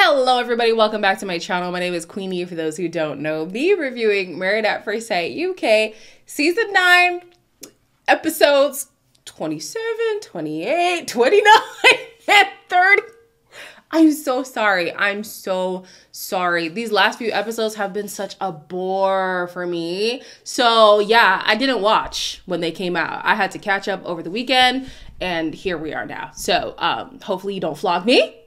Hello everybody, welcome back to my channel. My name is Queenie, for those who don't know me, reviewing Married at First Sight UK Season 9, episodes 27, 28, 29, and 30. I'm so sorry. I'm so sorry. These last few episodes have been such a bore for me. So yeah, I didn't watch when they came out. I had to catch up over the weekend, and here we are now. So hopefully you don't flog me.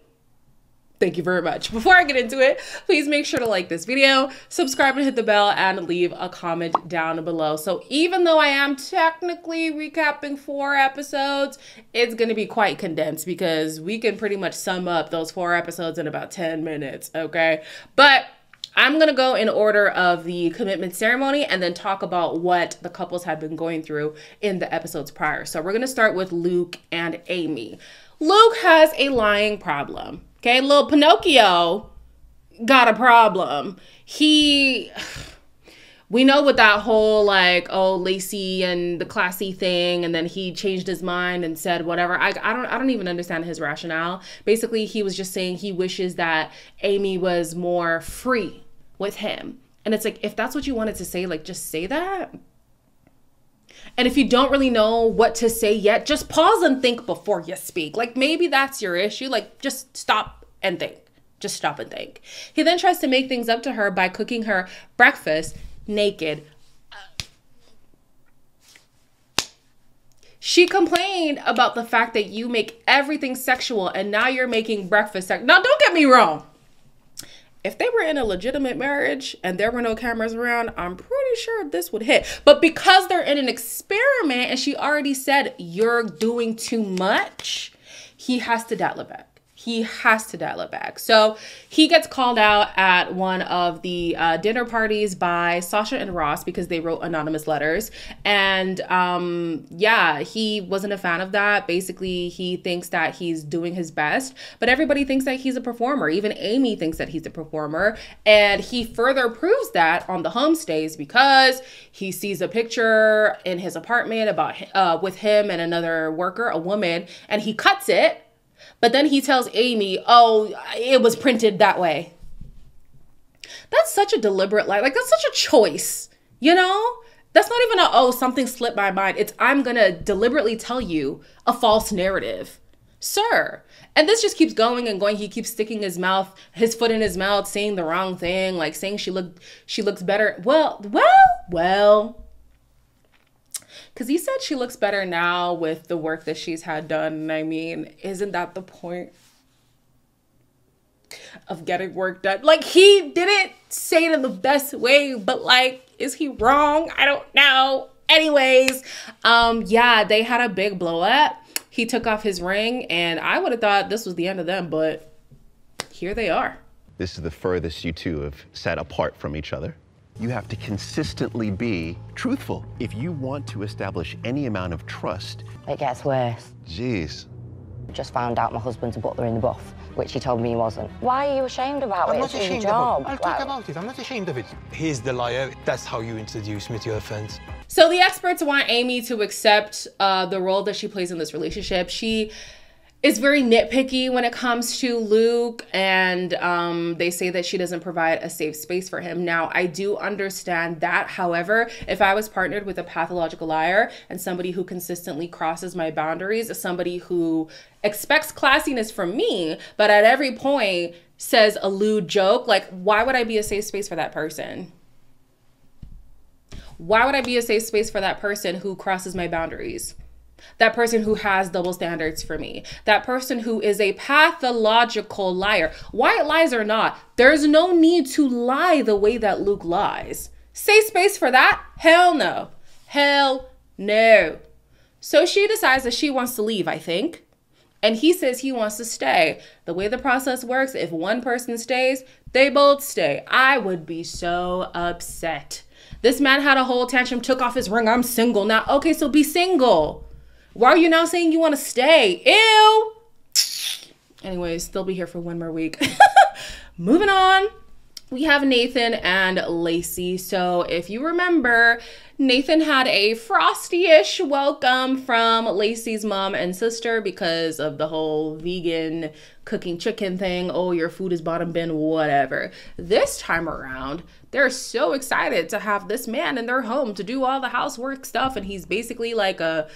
Thank you very much. Before I get into it, please make sure to like this video, subscribe and hit the bell, and leave a comment down below. So even though I am technically recapping 4 episodes, it's going to be quite condensed because we can pretty much sum up those 4 episodes in about 10 minutes, okay? But I'm going to go in order of the commitment ceremony and then talk about what the couples have been going through in the episodes prior. So we're going to start with Luke and Amy. Luke has a lying problem. Okay, little Pinocchio got a problem. We know with that whole like, oh, Lacey and the classy thing, and then he changed his mind and said whatever. I don't even understand his rationale. Basically, he was just saying he wishes that Amy was more free with him. And it's like, if that's what you wanted to say, like, just say that. And if you don't really know what to say yet, just pause and think before you speak. Like, maybe that's your issue. Like, just stop and think. Just stop and think. He then tries to make things up to her by cooking her breakfast naked. She complained about the fact that you make everything sexual and now you're making breakfast sexual. Now, don't get me wrong. If they were in a legitimate marriage and there were no cameras around, I'm pretty sure this would hit. But because they're in an experiment and she already said, you're doing too much, he has to dial it back. He has to dial it back. So he gets called out at one of the dinner parties by Sasha and Ross because they wrote anonymous letters. And yeah, he wasn't a fan of that. Basically, he thinks that he's doing his best, but everybody thinks that he's a performer. Even Amy thinks that he's a performer. And he further proves that on the homestays because he sees a picture in his apartment about with him and another worker, a woman, and he cuts it. But then he tells Amy, oh, it was printed that way. That's such a deliberate lie. Like, that's such a choice, you know? That's not even oh, something slipped my mind. It's, I'm going to deliberately tell you a false narrative. Sir. And this just keeps going and going. He keeps sticking his foot in his mouth, saying the wrong thing, like saying she looks better. Well. Because he said she looks better now with the work that she's had done. And I mean, isn't that the point of getting work done? Like, he didn't say it in the best way, but like, is he wrong? I don't know. Anyways, yeah, they had a big blow up. He took off his ring and I would have thought this was the end of them, but here they are. This is the furthest you two have sat apart from each other. You have to consistently be truthful if you want to establish any amount of trust. It gets worse. Jeez. Just found out my husband's a butler in the buff, which he told me he wasn't. Why are you ashamed about it? I'm not it's your ashamed job. of it. I'll talk about it. I'm not ashamed of it. He's the liar. That's how you introduce me to your friends. So the experts want Amy to accept the role that she plays in this relationship. She is very nitpicky when it comes to Luke, and they say that she doesn't provide a safe space for him. Now, I do understand that. However, if I was partnered with a pathological liar and somebody who consistently crosses my boundaries, somebody who expects classiness from me, but at every point says a lewd joke, like, why would I be a safe space for that person? Why would I be a safe space for that person who crosses my boundaries? That person who has double standards for me. That person who is a pathological liar. White lies or not, there's no need to lie the way that Luke lies. Safe space for that? Hell no. Hell no. So she decides that she wants to leave, I think. And he says he wants to stay. The way the process works, if one person stays, they both stay. I would be so upset. This man had a whole tantrum, took off his ring. I'm single now. Okay, so be single. Why are you now saying you want to stay? Ew. Anyways, they'll be here for 1 more week. Moving on. We have Nathan and Lacey. So if you remember, Nathan had a frosty-ish welcome from Lacey's mom and sister because of the whole vegan cooking chicken thing. Oh, your food is bottom bin, whatever. This time around, they're so excited to have this man in their home to do all the housework stuff, and he's basically like a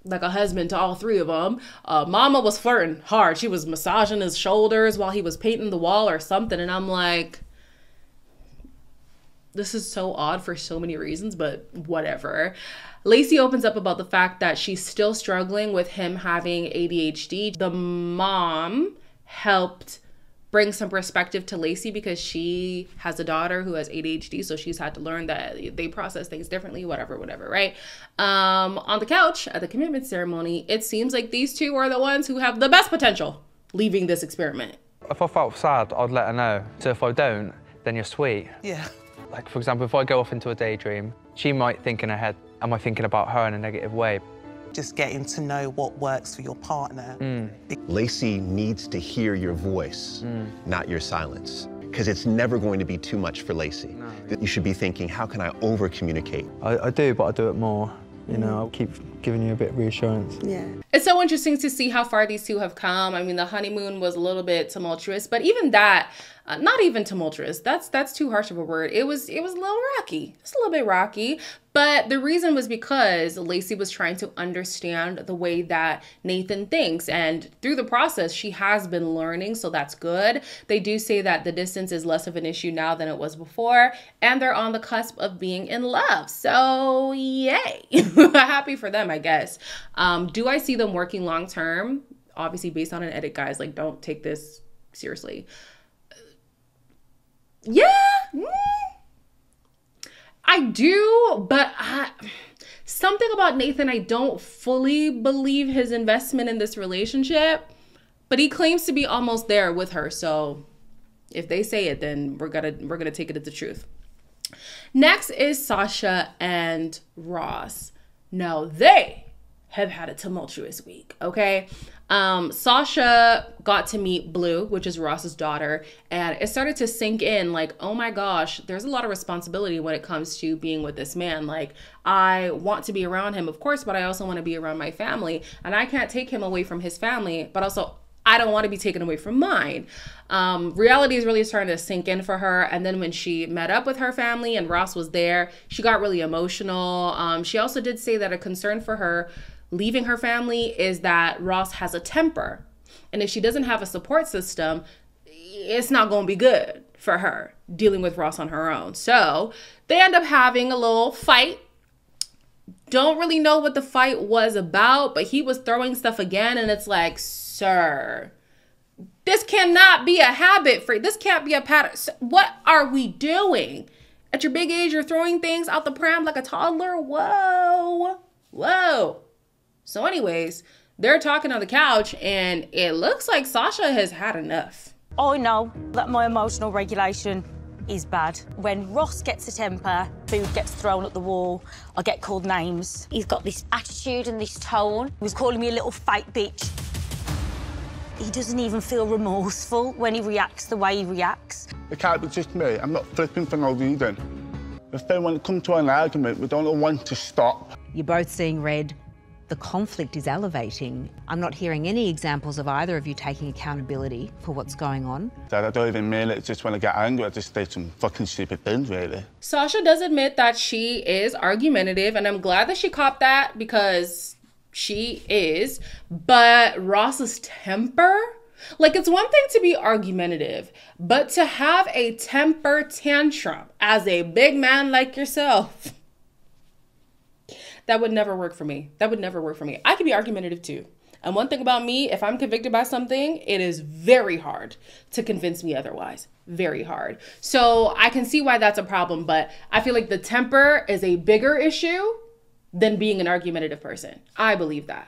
husband to all three of them. Mama was flirting hard. She was massaging his shoulders while he was painting the wall or something, and I'm like, this is so odd for so many reasons, but whatever. Lacey opens up about the fact that she's still struggling with him having ADHD. The mom helped bring some perspective to Lacey because she has a daughter who has ADHD, so she's had to learn that they process things differently, whatever, right? On the couch at the commitment ceremony, it seems like these two are the ones who have the best potential leaving this experiment. If I felt sad, I'd let her know. So if I don't, then you're sweet. Yeah. Like, for example, if I go off into a daydream, she might think in her head, am I thinking about her in a negative way? Just getting to know what works for your partner. Lacey needs to hear your voice, not your silence, because it's never going to be too much for Lacey. No. You should be thinking, how can I over-communicate? I do, but I do it more. You know, I'll keep giving you a bit of reassurance. Yeah. It's so interesting to see how far these two have come. I mean, the honeymoon was a little bit tumultuous, but even that, not even tumultuous. That's too harsh of a word. It was a little rocky. It's a little bit rocky. But the reason was because Lacey was trying to understand the way that Nathan thinks. And through the process, she has been learning, so that's good. They do say that the distance is less of an issue now than it was before. And they're on the cusp of being in love. So yay. Happy for them, I guess. Do I see them working long term? Obviously, based on an edit, guys. Like, don't take this seriously. Yeah. I do, but something about Nathan, I don't fully believe his investment in this relationship, but he claims to be almost there with her. So if they say it, then we're gonna take it as the truth. Next is Sasha and Ross. Now they have had a tumultuous week, okay? Sasha got to meet Blue, which is Ross's daughter, and it started to sink in like, oh my gosh, there's a lot of responsibility when it comes to being with this man. Like, I want to be around him, of course, but I also want to be around my family, and I can't take him away from his family, but also I don't want to be taken away from mine. Reality is really starting to sink in for her. And then when she met up with her family and Ross was there, she got really emotional. She also did say that a concern for her leaving her family is that Ross has a temper. And if she doesn't have a support system, it's not going to be good for her dealing with Ross on her own. So they end up having a little fight. Don't really know what the fight was about, but he was throwing stuff again. And it's like, sir, this cannot be a habit for you. This can't be a pattern. What are we doing? At your big age, you're throwing things out the pram like a toddler? Whoa. Whoa. So anyways, they're talking on the couch and it looks like Sasha has had enough. I know that my emotional regulation is bad. When Ross gets a temper, food gets thrown at the wall, I get called names. He's got this attitude and this tone. He was calling me a little fake bitch. He doesn't even feel remorseful when he reacts the way he reacts. It can't be just me. I'm not flipping for no reason. If they want to come to an argument, we don't want to stop. You're both seeing red. The conflict is elevating. I'm not hearing any examples of either of you taking accountability for what's going on. That I don't even mean it. Just when I get angry, I just say some fucking stupid things, really. Sasha does admit that she is argumentative, and I'm glad that she copped that because she is. But Ross's temper? Like, it's one thing to be argumentative, but to have a temper tantrum as a big man like yourself, that would never work for me. That would never work for me. I can be argumentative too. And one thing about me, if I'm convicted by something, it is very hard to convince me otherwise. Very hard. So I can see why that's a problem, but I feel like the temper is a bigger issue than being an argumentative person. I believe that.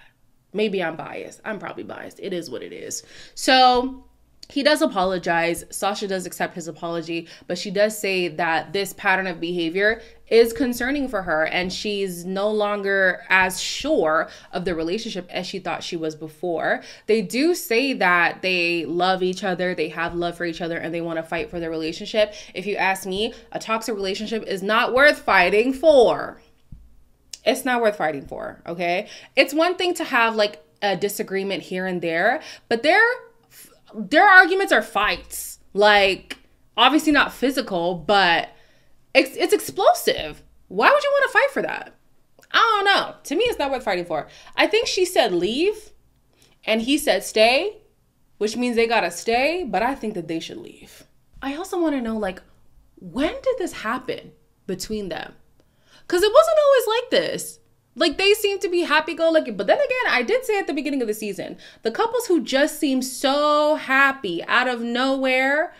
Maybe I'm biased. I'm probably biased. It is what it is. So he does apologize. Sasha does accept his apology, but she does say that this pattern of behavior is concerning for her, and she's no longer as sure of the relationship as she thought she was before. They do say that they love each other, they have love for each other, and they want to fight for their relationship. If you ask me, a toxic relationship is not worth fighting for. It's not worth fighting for, okay? It's one thing to have like a disagreement here and there, but their arguments are fights. Like, obviously not physical, but it's explosive. Why would you want to fight for that? I don't know. To me, it's not worth fighting for. I think she said leave and he said stay, which means they gotta stay, but I think that they should leave. I also want to know, like, when did this happen between them? Because it wasn't always like this. Like, they seem to be happy-go-lucky. But then again, I did say at the beginning of the season, the couples who just seem so happy out of nowhere,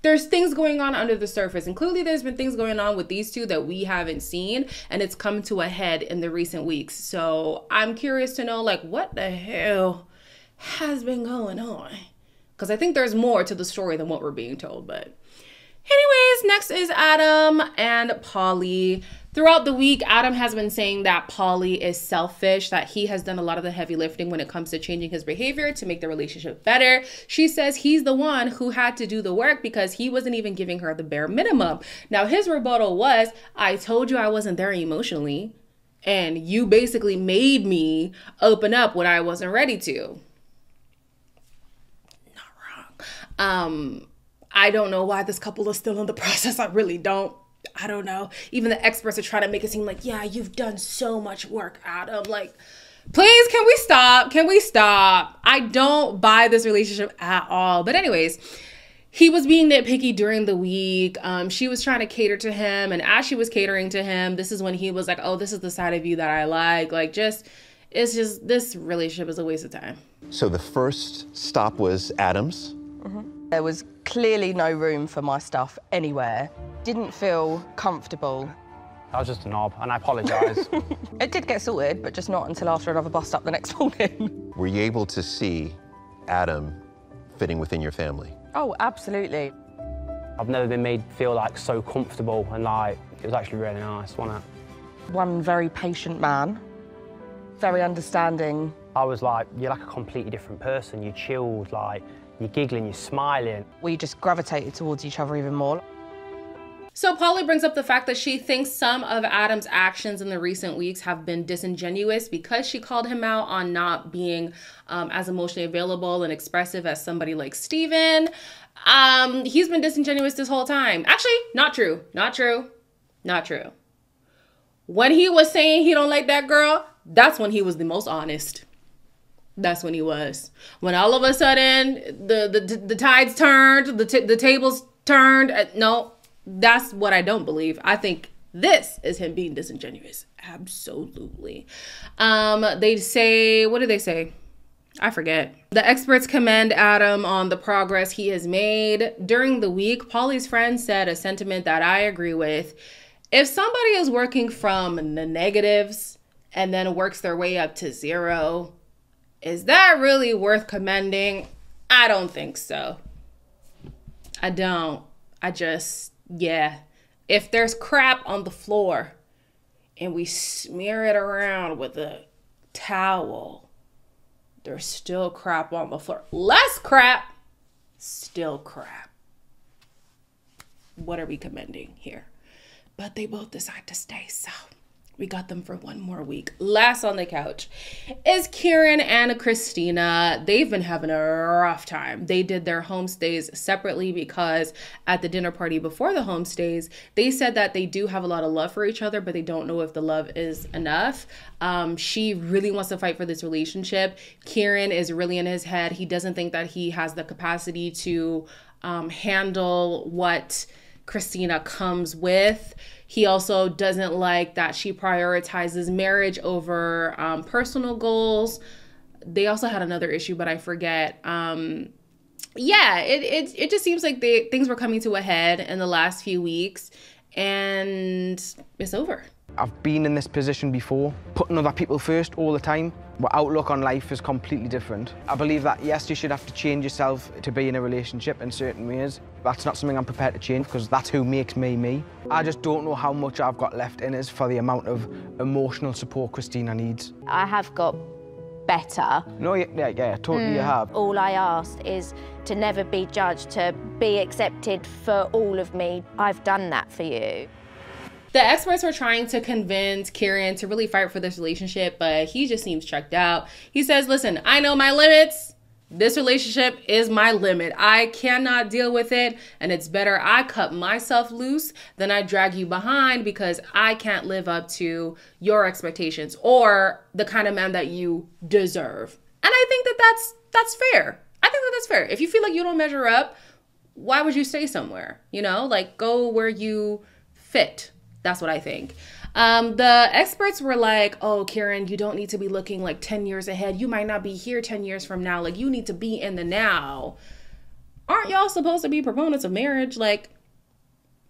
there's things going on under the surface. And clearly there's been things going on with these two that we haven't seen. And it's come to a head in the recent weeks. So I'm curious to know, like, what the hell has been going on? Because I think there's more to the story than what we're being told. But anyways, next is Adam and Pauly. Throughout the week, Adam has been saying that Pauly is selfish, that he has done a lot of the heavy lifting when it comes to changing his behavior to make the relationship better. She says he's the one who had to do the work because he wasn't even giving her the bare minimum. Now, his rebuttal was, I told you I wasn't there emotionally, and you basically made me open up when I wasn't ready to. Not wrong. I don't know why this couple is still in the process. I really don't. I don't know. Even the experts are trying to make it seem like, yeah, you've done so much work, Adam. Like, please, can we stop? Can we stop? I don't buy this relationship at all. But anyways, he was being nitpicky during the week. She was trying to cater to him. And as she was catering to him, this is when he was like, oh, this is the side of you that I like. Like, it's just, this relationship is a waste of time. So the first stop was Adam's. There was clearly no room for my stuff anywhere. Didn't feel comfortable. I was just a knob, and I apologise. It did get sorted, but just not until after another bust up the next morning. Were you able to see Adam fitting within your family? Oh, absolutely. I've never been made feel like so comfortable, and like it was actually really nice, wasn't it? One very patient man, very understanding. I was like, you're like a completely different person. You chilled, like you're giggling, you're smiling. We just gravitated towards each other even more. So Pauly brings up the fact that she thinks some of Adam's actions in the recent weeks have been disingenuous because she called him out on not being as emotionally available and expressive as somebody like Steven. He's been disingenuous this whole time. Actually, not true. Not true. Not true. When he was saying he don't like that girl, that's when he was the most honest. That's when he was. When all of a sudden the tides turned, the tables turned. No. That's what I don't believe. I think this is him being disingenuous. Absolutely. They say, what do they say? I forget. The experts commend Adam on the progress he has made. During the week, Pauly's friend said a sentiment that I agree with. If somebody is working from the negatives and then works their way up to zero, is that really worth commending? I don't think so. I don't. Yeah, if there's crap on the floor and we smear it around with a towel, there's still crap on the floor. Less crap, still crap. What are we commending here? But they both decide to stay, so we got them for one more week. Last on the couch is Kieran and Christina. They've been having a rough time. They did their homestays separately because at the dinner party before the homestays, they said that they do have a lot of love for each other, but they don't know if the love is enough. She really wants to fight for this relationship. Kieran is really in his head. He doesn't think that he has the capacity to handle what Christina comes with. He also doesn't like that she prioritizes marriage over personal goals. They also had another issue, but I forget. Yeah, it just seems like things were coming to a head in the last few weeks, and it's over. I've been in this position before, putting other people first all the time. My outlook on life is completely different. I believe that, yes, you should have to change yourself to be in a relationship in certain ways. That's not something I'm prepared to change because that's who makes me me. I just don't know how much I've got left in us for the amount of emotional support Christina needs. I have got better. No, yeah, totally you have. All I asked is to never be judged, to be accepted for all of me. I've done that for you. The experts were trying to convince Kieran to really fight for this relationship, but he just seems checked out. He says, listen, I know my limits. This relationship is my limit. I cannot deal with it, and it's better I cut myself loose than I drag you behind because I can't live up to your expectations or the kind of man that you deserve. And I think that that's fair. I think that that's fair. If you feel like you don't measure up, why would you stay somewhere? You know, like go where you fit. That's what I think. The experts were like, oh, Kieran, you don't need to be looking like 10 years ahead. You might not be here 10 years from now. Like, you need to be in the now. Aren't y'all supposed to be proponents of marriage? Like,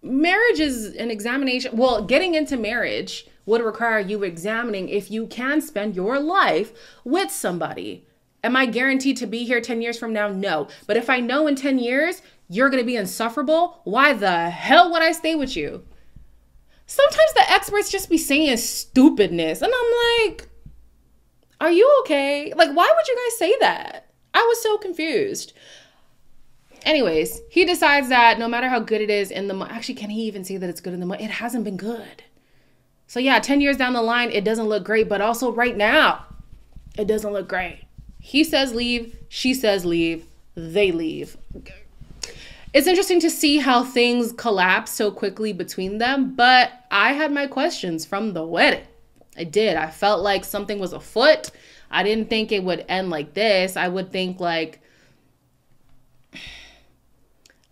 marriage is an examination. Well, getting into marriage would require you examining if you can spend your life with somebody. Am I guaranteed to be here 10 years from now? No. But if I know in 10 years you're going to be insufferable, why the hell would I stay with you? Sometimes the experts just be saying stupidness. And I'm like, are you okay? Like, why would you guys say that? I was so confused. Anyways, he decides that no matter how good it is in the moment, actually, can he even say that it's good in the moment? It hasn't been good. So yeah, 10 years down the line, it doesn't look great, but also right now, it doesn't look great. He says leave, she says leave, they leave. It's interesting to see how things collapse so quickly between them, but I had my questions from the wedding. I did. I felt like something was afoot. I didn't think it would end like this. I would think like,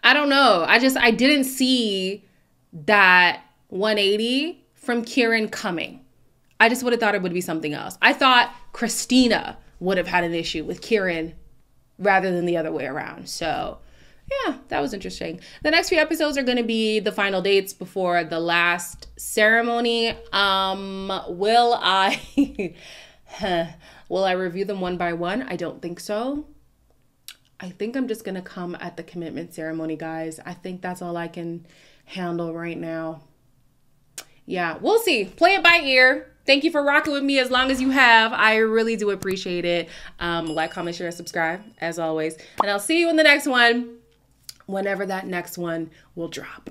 I don't know. I didn't see that 180 from Kieran coming. I just would have thought it would be something else. I thought Christina would have had an issue with Kieran rather than the other way around. So yeah, that was interesting. The next few episodes are going to be the final dates before the last ceremony. Will I review them one by one? I don't think so. I think I'm just going to come at the commitment ceremony, guys. I think that's all I can handle right now. Yeah, we'll see. Play it by ear. Thank you for rocking with me as long as you have. I really do appreciate it. Like, comment, share, subscribe, as always. And I'll see you in the next one, whenever that next one will drop.